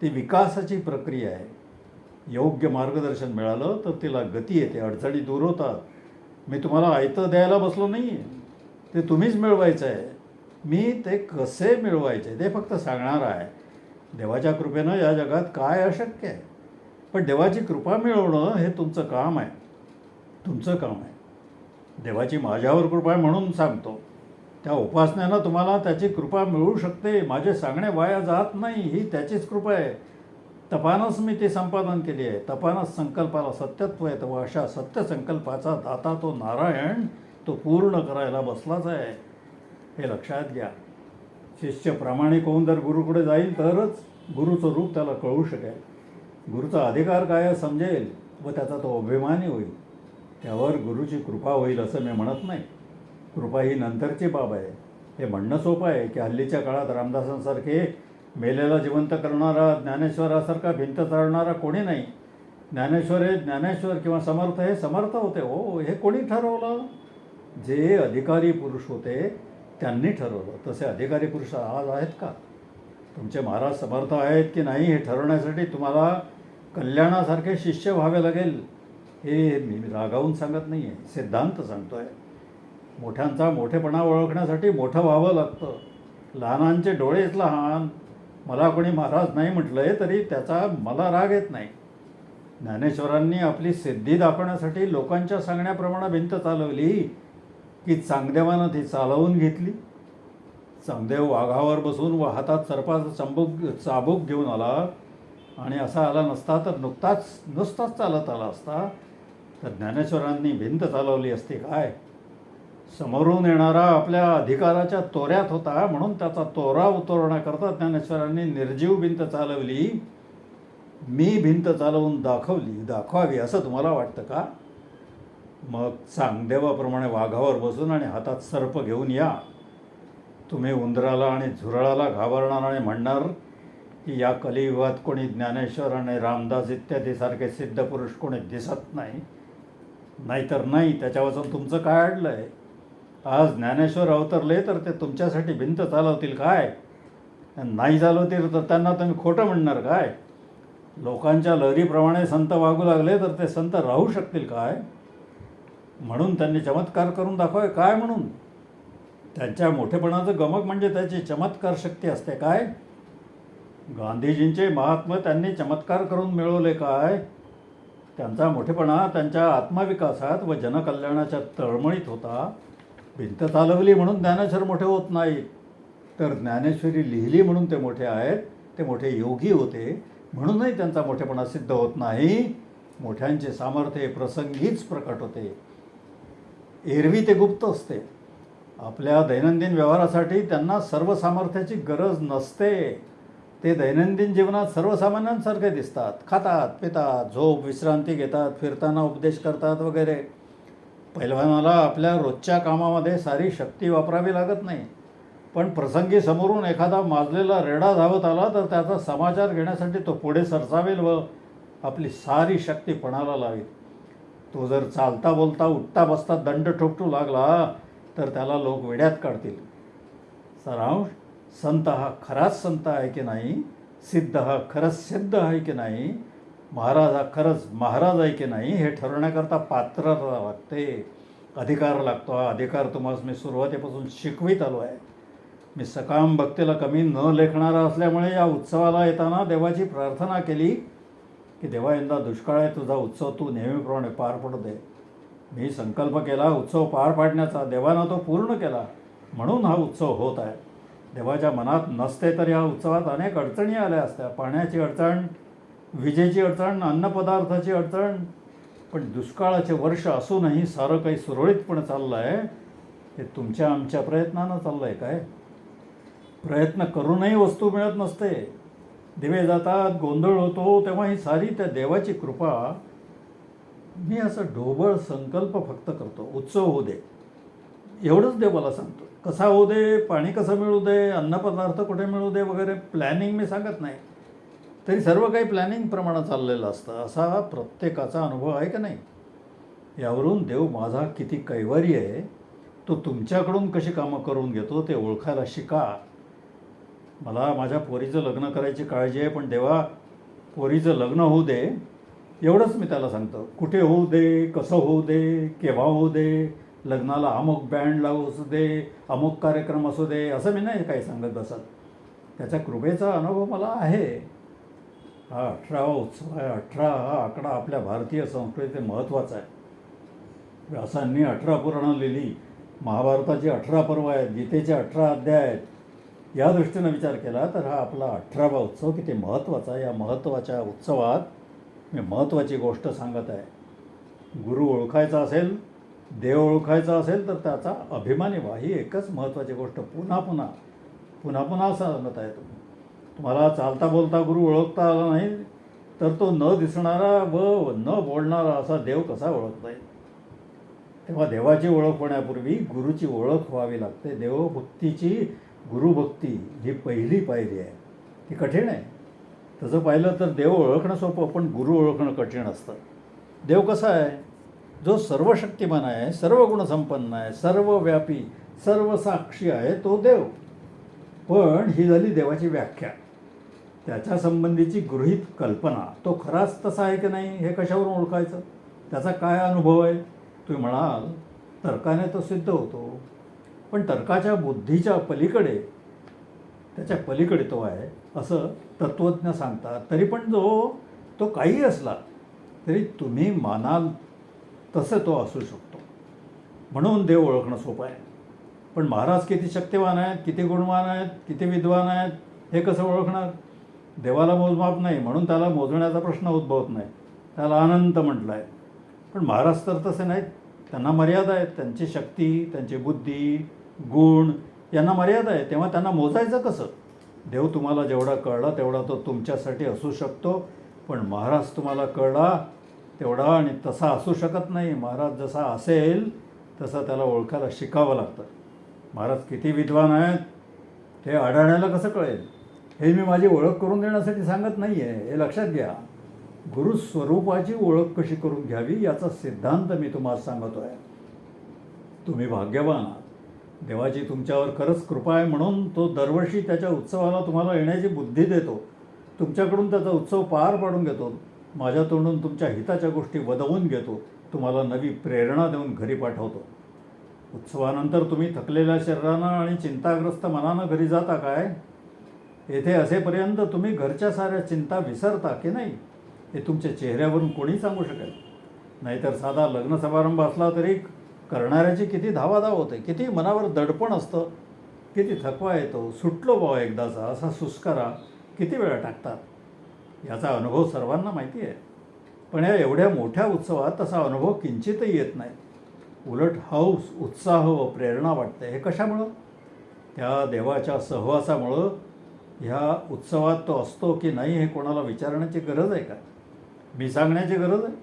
Speaker 1: ती विकासाची प्रक्रिया आहे. योग्य मार्गदर्शन मिळालं तर तिला गती येते, अडचणी दूर होतात. मी तुम्हाला आयतं द्यायला बसलो नाही आहे, ते तुम्हीच मिळवायचं आहे. मी ते कसे मिळवायचे ते फक्त सांगणार आहे. देवाच्या कृपेनं या जगात काय अशक्य आहे, पण देवाची कृपा मिळवणं हे तुमचं काम आहे, तुमचं काम आहे. देवाची माझ्यावर कृपा आहे म्हणून सांगतो. त्या उपासनेनं तुम्हाला त्याची कृपा मिळू शकते. माझे सांगणे वाया जात नाही, ही त्याचीच कृपा आहे. तपानंच मी ते संपादन केली आहे. तपानंच संकल्पाला सत्यत्व आहे. तेव्हा अशा सत्य संकल्पाचा दाता तो नारायण तो पूर्ण करायला बसलाच आहे, हे लक्षात घ्या. शिष्य प्रामाणिक होऊन जर गुरुकडे जाईल तरच गुरुचं रूप त्याला कळू शकेल, गुरुचा अधिकार काय समजेल व त्याचा तो अभिमानी होईल. त्यावर गुरुची कृपा होईल असं मी म्हणत नाही. कृपा ही नंतरची बाब आहे. हे म्हणणं सोपं आहे की हल्लीच्या काळात रामदासांसारखे मेलेला जिवंत करणारा, ज्ञानेश्वरासारखा भिंत चालणारा कोणी नाही. ज्ञानेश्वर हे ज्ञानेश्वर किंवा समर्थ हे समर्थ होते. हो, हे कोणी ठरवलं? जे अधिकारी पुरुष होते त्यांनी ठरवलं. तसे अधिकारी पुरुष आज आहेत का? तुमचे महाराज समर्थ आहेत की नाही हे ठरवण्यासाठी तुम्हाला कल्याणासारखे शिष्य व्हावे लागेल. हे मी रागावून सांगत नाही आहे, सिद्धांत सांगतो आहे. मोठ्यांचा मोठेपणा ओळखण्यासाठी मोठं व्हावं लागतं. लहानांचे डोळेच लहान. मला कोणी महाराज नाही म्हटलं आहे तरी त्याचा मला राग येत नाही. ज्ञानेश्वरांनी आपली सिद्धी दाखवण्यासाठी लोकांच्या सांगण्याप्रमाणे भिंत चालवली की चांगदेवानं ती चालवून घेतली. चांगदेव वाघावर बसून व हातात सर्पाचा चाबूक घेऊन आला आणि असा आला नसता तर नुसताच चालत आला असता तर ज्ञानेश्वरांनी भिंत चालवली असती काय? समोरून येणारा आपल्या अधिकाराच्या तोऱ्यात होता म्हणून त्याचा तोरा उतरवण्याकरता ज्ञानेश्वरांनी निर्जीव भिंत चालवली. मी भिंत चालवून दाखवावी असं तुम्हाला वाटतं का? मग चांगदेवाप्रमाणे वाघावर बसून आणि हातात सर्प घेऊन या. तुम्ही उंदराला आणि झुरळाला घाबरणार आणि म्हणणार की या कलियुगात कोणी ज्ञानेश्वर आणि रामदास इत्यादी सारखे सिद्ध पुरुष कोणी दिसत नाही. नाहीतर नाही, त्याच्यापासून तुमचं काय अडलं आहे? आज ज्ञानेश्वर अवतरले तर ते तुमच्यासाठी भिंत चालवतील काय? नाही चालवतील तर त्यांना तुम्ही खोटं म्हणणार काय? लोकांच्या लहरीप्रमाणे संत वागू लागले तर ते संत राहू शकतील काय? म्हणून त्यांनी चमत्कार करून दाखवावे काय म्हणून? त्यांच्या मोठेपणाचं गमक म्हणजे त्याची चमत्कार शक्ती असते. काय गांधीजींचे महात्मा त्यांनी चमत्कार करून मिळवले काय? त्यांचा मोठेपणा त्यांच्या आत्मविकासात व जनकल्याणाच्या तळमळीत होता. भिंत चालवली म्हणून ज्ञानेश्वर मोठे होत नाहीत, तर ज्ञानेश्वरी लिहिली म्हणून ते मोठे आहेत. ते मोठे योगी होते म्हणूनही त्यांचा मोठेपणा सिद्ध होत नाही. मोठ्यांचे सामर्थ्य प्रसंगीच प्रकट होते, एरवी ते गुप्त असते. आपल्या दैनंदिन व्यवहारासाठी त्यांना सर्व सामर्थ्याची गरज नसते. ते दैनंदिन जीवनात सर्वसामान्यांसारखे दिसतात. खातात, पितात, झोप विश्रांती घेतात, फिरताना उपदेश करतात वगैरे. पैलवानाला आपल्या रोजच्या कामामध्ये सारी शक्ती वापरावी लागत नाही, पण प्रसंगी समोरून एखादा माजलेला रेडा धावत आला तर त्याचा समाचार घेण्यासाठी तो पुढे सरसावेल व आपली सारी शक्ती पणाला लावेल. तो जर चालता बोलता उठता बसता दंड ठोकटू लागला तर त्याला लोक वेड्यात काढतील. सारांश, संत हा खराच संत आहे की नाही, सिद्ध हा खरंच सिद्ध आहे की नाही, महाराज हा खरंच महाराज आहे की नाही, हे ठरवण्याकरता पात्रता लागते, अधिकार लागतो. हा अधिकार तुम्हाला मी सुरुवातीपासून शिकवीत आलो आहे. मी सकाम भक्तीला कमी न लेखणारा असल्यामुळे या उत्सवाला येताना देवाची प्रार्थना केली की देवा, यंदा दुष्काळ आहे, तुझा उत्सव तू नेहमीप्रमाणे पार पडू दे. मी संकल्प केला उत्सव पार पाडण्याचा, देवानं तो पूर्ण केला, म्हणून हा उत्सव होत आहे. देवाच्या मनात नसते तर या उत्सवात अनेक अडचणी आल्या असत्या. पाण्याची अडचण, विजेची अडचण, अन्नपदार्थाची अडचण. पण दुष्काळाचे वर्ष असूनही सारं काही सुरळीतपणे चाललं आहे. हे तुमच्या आमच्या प्रयत्नानं चाललं आहे काय? प्रयत्न करूनही वस्तू मिळत नसते. दिवे जातात, गोंधळ होतो, तेव्हा ही सारी त्या देवाची कृपा. मी असं ढोबळ संकल्प फक्त करतो, उत्सव होऊ दे एवढंच देवाला सांगतो. कसा होऊ दे, पाणी कसं मिळू दे, अन्नपदार्थ कुठे मिळू दे वगैरे प्लॅनिंग मी सांगत नाही. तरी सर्व काही प्लॅनिंगप्रमाणे चाललेलं असतं, असा प्रत्येकाचा अनुभव आहे का नाही? यावरून देव माझा किती कैवारी आहे, तो तुमच्याकडून कशी कामं करून घेतो ते ओळखायला शिका. मला माझ्या पोरीचं लग्न करायची काळजी आहे, पण देवा पोरीचं लग्न होऊ दे एवढंच मी त्याला सांगतो. कुठे होऊ दे, कसं होऊ दे, केव्हा होऊ दे, लग्नाला अमुक बँड लावू असू दे, अमुक कार्यक्रम असू दे, असं मी नाही काही सांगत बसत. त्याच्या कृपेचा अनुभव मला आहे. हा 18वा उत्सव आहे. 18 हा आकडा आपल्या भारतीय संस्कृतीत महत्त्वाचा आहे. व्यासांनी 18 पुराणं लिहिली, महाभारताची 18 पर्व आहेत, गीतेचे 18 अध्याय आहेत. या दृष्टीनं विचार केला तर हा आपला 18वा उत्सव किती महत्त्वाचा आहे. या महत्त्वाच्या उत्सवात मी महत्त्वाची गोष्ट सांगत आहे. गुरु ओळखायचा असेल, देव ओळखायचा असेल तर त्याचा अभिमानी व्हा. ही एकच महत्त्वाची गोष्ट पुन्हा पुन्हा सांगत आहे. तुम्हाला चालता बोलता गुरु ओळखता आला नाही तर तो न दिसणारा व न बोलणारा असा देव कसा ओळखता येईल? तेव्हा देवाची ओळख होण्यापूर्वी गुरुची ओळख व्हावी लागते. देवभक्तीची गुरुभक्ती ही पहिली पायरी आहे. ती कठीण आहे. तसं पाहिलं तर देव ओळखणं सोपं, पण गुरु ओळखणं कठीण असतं. देव कसा आहे? जो सर्व शक्तिमान आहे, सर्व गुणसंपन्न आहे, सर्वव्यापी, सर्व साक्षी आहे, तो देव. पण ही झाली देवाची व्याख्या, त्याच्या संबंधीची गृहीत कल्पना. तो खराच तसा आहे की नाही हे कशावरून ओळखायचं? त्याचा काय अनुभव आहे? तुम्ही म्हणाल तर्काने तो सिद्ध होतो, पण तर्काच्या बुद्धीच्या पलीकडे, त्याच्या पलीकडे तो आहे असं तत्त्वज्ञ सांगतात. तरी पण तो काही असला तरी तुम्ही मानाल तसं तो असू शकतो. म्हणून देव ओळखणं सोपं आहे. पण महाराज किती शक्तिवान आहेत, किती गुणवान आहेत, किती विद्वान आहेत हे कसं ओळखणार? देवाला मोजमाप नाही म्हणून त्याला मोजण्याचा प्रश्न उद्भवत नाही. त्याला अनंत म्हटलं आहे. पण महाराज तर तसे नाहीत. त्यांना मर्यादा आहेत. त्यांची शक्ती, त्यांची बुद्धी, गुण यांना मर्यादा आहे. तेव्हा त्यांना मोजायचं कसं? देव तुम्हाला जेवढा कळला तेवढा तो तुमच्यासाठी असू शकतो, पण महाराज तुम्हाला कळला तेवढा आणि तसा असू शकत नाही. महाराज जसा असेल तसं त्याला ओळखायला शिकावं लागतं. महाराज किती विद्वान आहेत हे आढळण्याला कसं कळेल? हे मी माझी ओळख करून देण्यासाठी सांगत नाही आहे, हे लक्षात घ्या. गुरुस्वरूपाची ओळख कशी करून घ्यावी याचा सिद्धांत मी तुम्हाला सांगतो आहे. तुम्ही भाग्यवान आहात. देवाची तुमच्यावर खरंच कृपा आहे म्हणून तो दरवर्षी त्याच्या उत्सवाला तुम्हाला येण्याची बुद्धी देतो. तुमच्याकडून त्याचा उत्सव पार पाडून घेतो. माझ्या तोंडून तुमच्या हिताच्या गोष्टी वदवून घेतो. तुम्हाला नवी प्रेरणा देऊन घरी पाठवतो. उत्सवानंतर तुम्ही थकलेल्या शरीरानं आणि चिंताग्रस्त मनानं घरी जाता काय? येथे असेपर्यंत तुम्ही घरच्या साऱ्या चिंता विसरता की नाही हे तुमच्या चेहऱ्यावरून कोणी सांगू शकेल. नाहीतर साधा लग्न समारंभ असला तरी करणाऱ्याची किती धावाधाव होते, किती मनावर दडपण असतं, किती थकवा येतो. सुटलो बाबा एकदाचा असा सुस्कारा किती वेळा टाकतात. याचा अनुभव सर्वांना माहिती आहे. पण या एवढ्या मोठ्या उत्सवात तसा अनुभव किंचितही येत नाही. उलट हौस, उत्साह व प्रेरणा वाटते. हे कशामुळं? त्या देवाच्या सहवासामुळं. ह्या उत्सवात तो असतो की नाही हे कोणाला विचारण्याची गरज आहे का? मी सांगण्याची गरज आहे?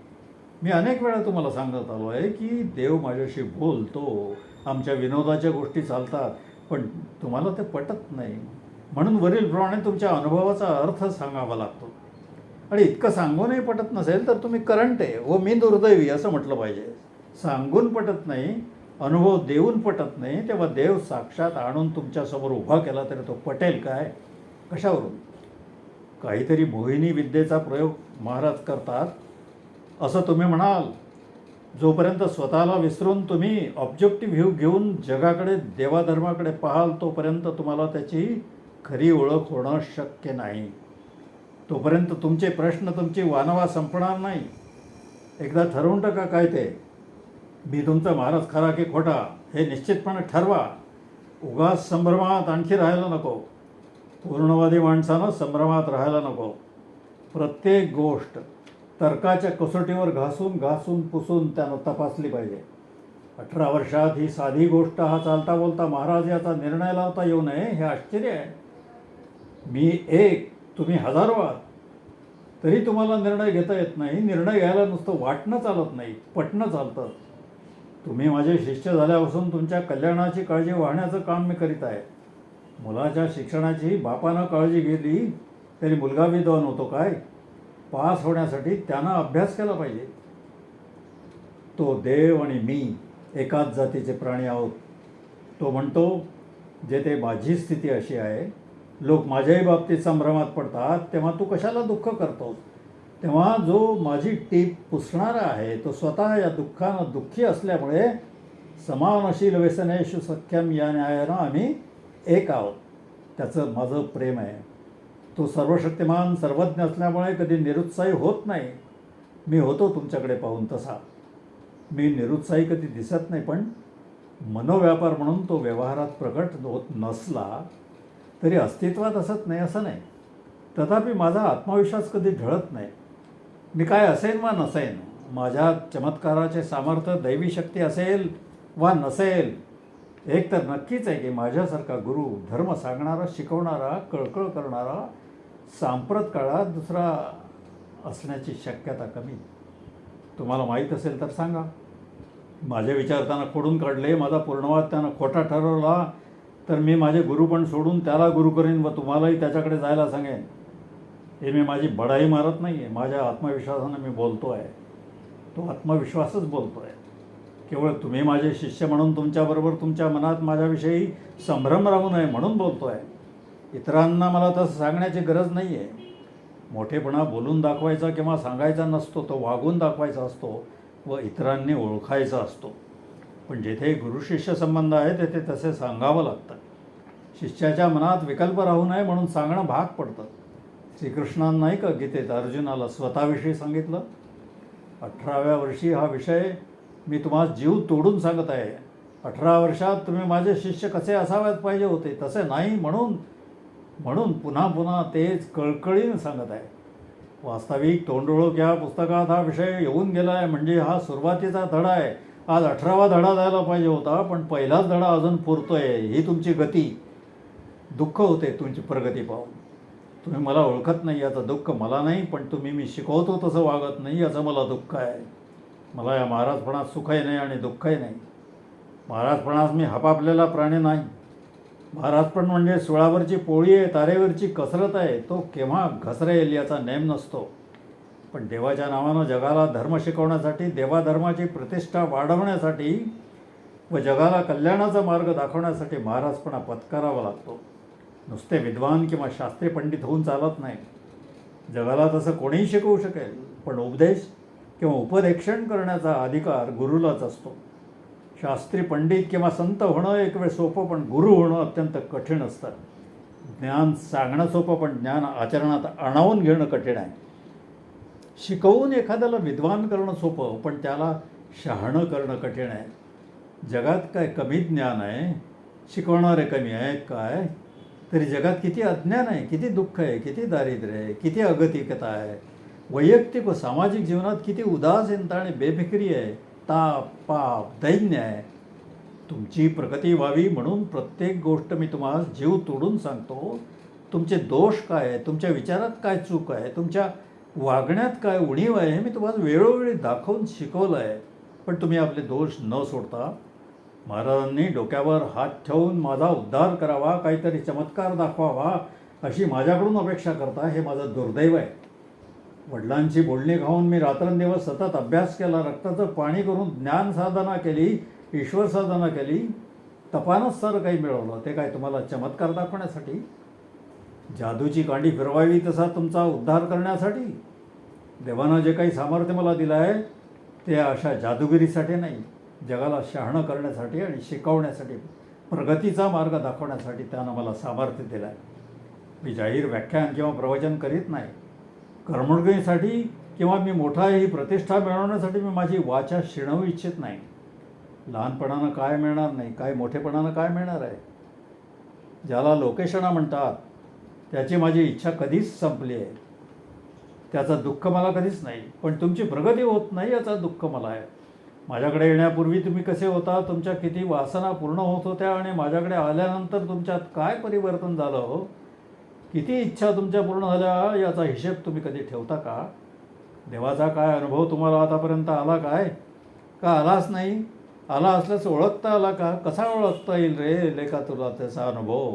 Speaker 1: मी अनेक वेळा तुम्हाला सांगत आलो आहे की देव माझ्याशी बोलतो, आमच्या विनोदाच्या गोष्टी चालतात, पण तुम्हाला ते पटत नाही. म्हणून वरीलप्रमाणे तुमच्या अनुभवाचा अर्थ सांगावा लागतो. आणि इतकं सांगूनही पटत नसेल तर तुम्ही करंटे व मी दुर्दैवी असं म्हटलं पाहिजे. सांगून पटत नाही, अनुभव देऊन पटत नाही, तेव्हा देव साक्षात आणून तुमच्यासमोर उभा केला तरी तो पटेल काय? कशावरून? काहीतरी मोहिनी विद्येचा प्रयोग महाराज करतात असं तुम्ही म्हणाल. जोपर्यंत स्वतःला विसरून तुम्ही ऑब्जेक्टिव्ह व्ह्यू घेऊन जगाकडे, देवाधर्माकडे पाहाल तोपर्यंत तुम्हाला त्याची खरी ओळख होणं शक्य नाही. तोपर्यंत तुमचे प्रश्न, तुमची वानवा संपणार नाही. एकदा ठरवून टाका काय ते. मी तुमचा महाराज खरा की खोटा हे निश्चितपणे ठरवा. उगाच संभ्रमात आणखी राहायला नको. पूर्णवादी माणसानं संभ्रमात राहायला नको. प्रत्येक गोष्ट तर्काच्या कसोटीवर घासून घासून पुसून त्यानं तपासली पाहिजे. 18 वर्षात ही साधी गोष्ट हा चालता बोलता महाराज याचा निर्णय लावता येऊ नये हे आश्चर्य आहे. मी एक, तुम्ही हजारो आहात, तरी तुम्हाला निर्णय घेता येत नाही. निर्णय घ्यायला नुसतं वाटणं चालत नाही, पटणं चालतं. तुम्ही माझे शिष्य झाल्यापासून तुमच्या कल्याणाची काळजी वाहण्याचं काम मी करीत आहे. मुलाच्या शिक्षणाची बापानं काळजी घेतली तरी मुलगा विद्वान होतो काय? पास होण्यासाठी त्यानं अभ्यास केला पाहिजे. तो देव आणि मी एकाच जातीचे प्राणी आहोत. तो म्हणतो जेथे माझी स्थिती अशी आहे, लोक माझ्याही बाबतीत संभ्रमात पडतात, तेव्हा तू कशाला दुःख करतोस? तेव्हा जो माझी टीप पुसणारा आहे तो स्वतः या दुःखानं दुःखी असल्यामुळे समानशील व्यसनेषु सख्यम या न्यायानं आम्ही एक आहोत. त्याचं माझं प्रेम आहे. तो सर्वशक्तिमान, सर्वज्ञ असल्यामुळे कधी निरुत्साही होत नाही. मी होतो तुमच्याकडे पाहून तसा. मी निरुत्साही कधी दिसत नाही, पण मनोव्यापार म्हणून तो व्यवहारात प्रकट होत नसला तरी अस्तित्वात असत नाही असं नाही. तथापि माझा आत्मविश्वास कधी ढळत नाही. मी काय असेन वा नसेन, माझ्या चमत्काराचे सामर्थ्य, दैवी शक्ती असेल वा नसेल, एक तर नक्कीच आहे की माझ्यासारखा गुरु, धर्म सांगणारा, शिकवणारा, कळकळ करणारा सांप्रत काळात दुसरा असण्याची शक्यता कमी. तुम्हाला माहीत असेल तर सांगा. माझे विचार त्यानं खोडून काढले, माझा पूर्णवाद त्यानं खोटा ठरवला तर मी माझे गुरु पण सोडून त्याला गुरु करीन व तुम्हालाही त्याच्याकडे जायला सांगेन. हे मी माझी बढाई मारत नाही आहे. माझ्या आत्मविश्वासानं मी बोलतो आहे. तो आत्मविश्वासच बोलतो आहे. केवळ तुम्ही माझे शिष्य म्हणून तुमच्याबरोबर तुमच्या मनात माझ्याविषयी संभ्रम राहू नये म्हणून बोलतो आहे. इतरांना मला तसं सांगण्याची गरज नाही आहे. मोठेपणा बोलून दाखवायचा किंवा सांगायचा नसतो, तो वागून दाखवायचा असतो व इतरांनी ओळखायचा असतो. पण जेथे गुरुशिष्य संबंध आहे तेथे तसे सांगावं लागतं. शिष्याच्या मनात विकल्प राहू नये म्हणून सांगणं भाग पडतं. श्रीकृष्णानं नाही का गीतेत अर्जुनाला स्वतःविषयी सांगितलं? 18व्या वर्षी हा विषय मी तुम्हाला जीव तोडून सांगत आहे. 18 वर्षात तुम्ही माझे शिष्य कसे असावेत पाहिजे होते तसे नाही म्हणून पुन्हा पुन्हा तेच कळकळीनं सांगत आहे. वास्तविक तोंडओळख या पुस्तकात हा विषय येऊन गेला आहे म्हणजे हा सुरुवातीचा धडा आहे. आज 18वा धडा द्यायला पाहिजे होता, पण पहिलाच धडा अजून पुरतोय. ही तुमची गती. दुःख होते तुमची प्रगती पाहून. तुम्ही मला ओळखत नाही याचं दुःख मला नाही, पण तुम्ही मी शिकवतो तसं वागत नाही याचं मला दुःख आहे. मला या महाराजपणात सुखही नाही आणि दुःखही नाही. महाराजपणास मी हपापलेला प्राणी नाही. महाराजपण म्हणजे सुळावरची पोळी आहे, तारेवरची कसरत आहे. तो केव्हा घसरेल याचा नेम नसतो. पण देवाच्या नावानं जगाला धर्म शिकवण्यासाठी, देवाधर्माची प्रतिष्ठा वाढवण्यासाठी व जगाला कल्याणाचा मार्ग दाखवण्यासाठी महाराजपणा पत्करावा लागतो. नुसते विद्वान किंवा शास्त्री पंडित होऊन चालत नाही. जगाला तसं कोणीही शिकवू शकेल, पण उपदेश किंवा उपदेक्षण करण्याचा अधिकार गुरुलाच असतो. शास्त्री पंडित किंवा संत होणं एक वेळ सोपं, पण गुरु होणं अत्यंत कठीण असतं. ज्ञान सांगणं सोपं, पण ज्ञान आचरणात आणवून घेणं कठीण आहे. शिकवून एखाद्याला विद्वान करणं सोपं, पण त्याला शहाणं करणं कठीण आहे. जगात काय कमी ज्ञान आहे? शिकवणारे कमी आहेत काय? तरी जगात किती अज्ञान आहे, किती दुःख आहे, किती दारिद्र्य आहे, किती अगतिकता आहे. वैयक्तिक व सामाजिक जीवनात किती उदासीनता आणि बेफिकिरी आहे, ताप, पाप, दैन्य आहे. तुमची प्रगती व्हावी म्हणून प्रत्येक गोष्ट मी तुम्हाला जीव तोडून सांगतो. तुमचे दोष काय आहे, तुमच्या विचारात काय चूक आहे, तुमच्या वागण्यात काय उणीव आहे, हे मी तुम्हाला वेळोवेळी दाखवून शिकवलं आहे. पण तुम्ही आपले दोष न सोडता महाराजांनी डोक्यावर हात ठेवून माझा उद्धार करावा, काहीतरी चमत्कार दाखवावा अशी माझ्याकडून अपेक्षा करता, हे माझं दुर्दैव आहे. वडिलांची बोलणी खाऊन मी रात्रंदिवस सतत अभ्यास केला, रक्ताचं पाणी करून ज्ञान साधना केली, ईश्वर साधना केली, तपानच सारं काही मिळवलं. ते काय तुम्हाला चमत्कार दाखवण्यासाठी? जादूची कांडी फिरवावी तसा तुमचा उद्धार करण्यासाठी? देवानं जे काही सामर्थ्य मला दिलं आहे ते अशा जादूगिरीसाठी नाही, जगाला शहाणं करण्यासाठी आणि शिकवण्यासाठी, प्रगतीचा मार्ग दाखवण्यासाठी त्यानं मला सामर्थ्य दिलं आहे. मी जाहीर व्याख्यान किंवा प्रवचन करीत नाही. करमणुकीसाठी किंवा मी मोठा ही प्रतिष्ठा मिळवण्यासाठी मी माझी वाचा शिणवू इच्छित नाही. लहानपणानं काय मिळणार नाही, काय मोठेपणानं काय मिळणार आहे? ज्याला लोकेशना म्हणतात त्याची माझी इच्छा कधीच संपली आहे. त्याचं दुःख मला कधीच नाही. पण तुमची प्रगती होत नाही याचं दुःख मला आहे. माझ्याकडे येण्यापूर्वी तुम्ही कसे होता, तुमच्या किती वासना पूर्ण होत होत्या, आणि माझ्याकडे आल्यानंतर तुमच्यात काय परिवर्तन झालं हो, किती इच्छा तुमच्या पूर्ण झाल्या, याचा हिशेब तुम्ही कधी ठेवता का? देवाचा काय अनुभव तुम्हाला आतापर्यंत आला काय? का आलाच नाही? आला असल्यास ओळखता आला का? कसा ओळखता येईल रे लेका तुला त्याचा अनुभव?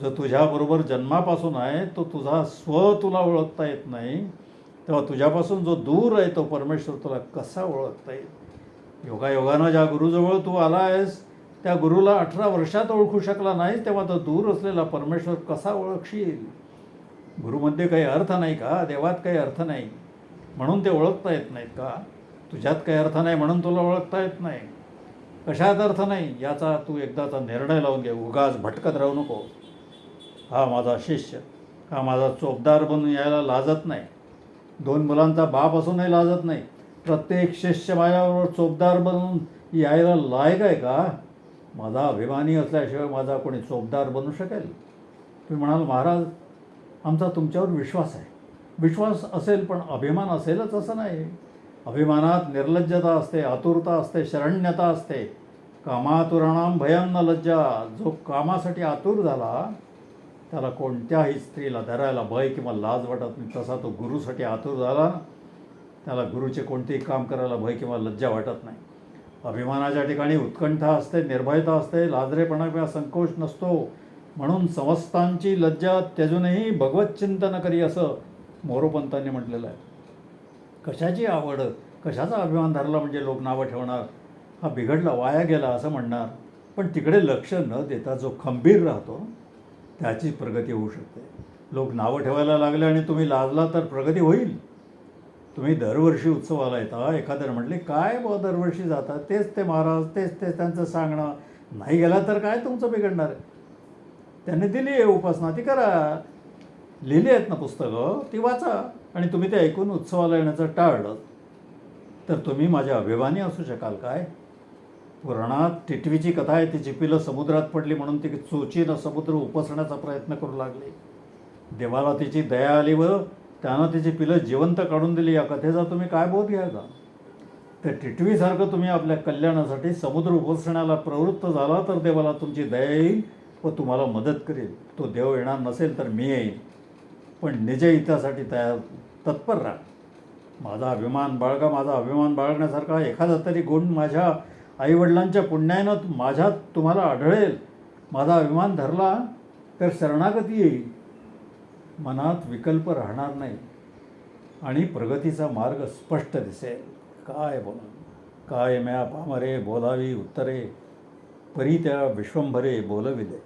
Speaker 1: जो तुझ्याबरोबर जन्मापासून आहे तो तुझा स्व तुला ओळखता येत नाही, तेव्हा तुझ्यापासून जो दूर आहे तो परमेश्वर तुला कसा ओळखता येईल? योगायोगानं ज्या गुरुजवळ तू आला आहेस त्या गुरुला 18 वर्षात ओळखू शकला नाहीस, तेव्हा तो दूर असलेला परमेश्वर कसा ओळखशील? गुरुमध्ये काही अर्थ नाही का? देवात काही अर्थ नाही म्हणून ते ओळखता येत नाहीत का? तुझ्यात काही अर्थ नाही म्हणून तुला ओळखता येत नाही? कशात अर्थ नाही याचा तू एकदाचा निर्णय लावून घे. उगाच भटकत राहू नको. हा माझा शिष्य, हा माझा चोपदार बनून यायला लाजत नाही. 2 मुलांचा बाप असूनही लाजत नाही. प्रत्येक शिष्य माझ्याबरोबर चोपदार बनून यायला लायक आहे का? माझा अभिमानी असल्याशिवाय माझा कोणी चोपदार बनू शकेल? तुम्ही म्हणाल महाराज आमचा तुमच्यावर विश्वास आहे. विश्वास असेल पण अभिमान असेलच असं नाही. अभिमानात निर्लज्जता असते, आतुरता असते, शरण्यता असते. कामातुराणाम भयं न लज्जा. जो कामासाठी आतुर झाला त्याला कोणत्याही स्त्रीला धरायला भय किंवा लाज वाटत नाही. तसा तो गुरुसाठी आतुर झाला त्याला गुरुचे कोणतेही काम करायला भय किंवा लज्जा वाटत नाही. अभिमानाच्या ठिकाणी उत्कंठा असते, निर्भयता असते, लाजरेपणा किंवा संकोच नसतो. म्हणून समस्तांची लज्जा त्यजूनही भगवत चिंतन करी असं मोरोपंतांनी म्हटलेलं आहे. कशाची आवड, कशाचा अभिमान धरला म्हणजे लोक नावं ठेवणार, हा बिघडला, वाया गेला असं म्हणणार. पण तिकडे लक्ष न देता जो खंबीर राहतो त्याची प्रगती होऊ शकते. लोक नावं ठेवायला लागले आणि तुम्ही लाजला तर प्रगती होईल. तुम्ही दरवर्षी उत्सवाला येता. एखाद्याने म्हटले काय बुवा दरवर्षी जाता, तेच ते महाराज, तेच त्यांचं सांगणं, नाही गेला तर काय तुमचं बिघडणार आहे? त्यांनी दिली आहे उपासना, ती करा. लिहिली आहेत ना पुस्तकं, ती वाचा. आणि तुम्ही ते ऐकून उत्सवाला येण्याचं टाळलं तर तुम्ही माझ्या अभिमानी असू शकाल काय? पुराणात टिटवीची कथा आहे. तिची पिलं समुद्रात पडली म्हणून ती चोचीनं समुद्र उपसण्याचा प्रयत्न करू लागली. देवाला तिची दया आली व त्यानं तिची पिलं जिवंत काढून दिली. या कथेचा तुम्ही काय बोध घ्यायचा? त्या टिटवीसारखं तुम्ही आपल्या कल्याणासाठी समुद्र उपसण्याला प्रवृत्त झाला तर देवाला तुमची दया येईल व तुम्हाला मदत करेल. तो देव येणार नसेल तर मी येईल. पण निज हितासाठी तत्पर राहा. माझा अभिमान बाळगा. माझा अभिमान बाळगण्यासारखा एखादा तरी गुण माझ्या आईवडिलांच्या पुण्यानं माझ्यात तुम्हाला आढळेल. माझा अभिमान धरला तर शरणागती येईल. मनात विकल्प राहणार नाही आणि प्रगतीचा मार्ग स्पष्ट दिसेल. काय बोला, काय म्या पामरे बोलावी उत्तरे, परी त्या विश्वंभरे बोलविदे.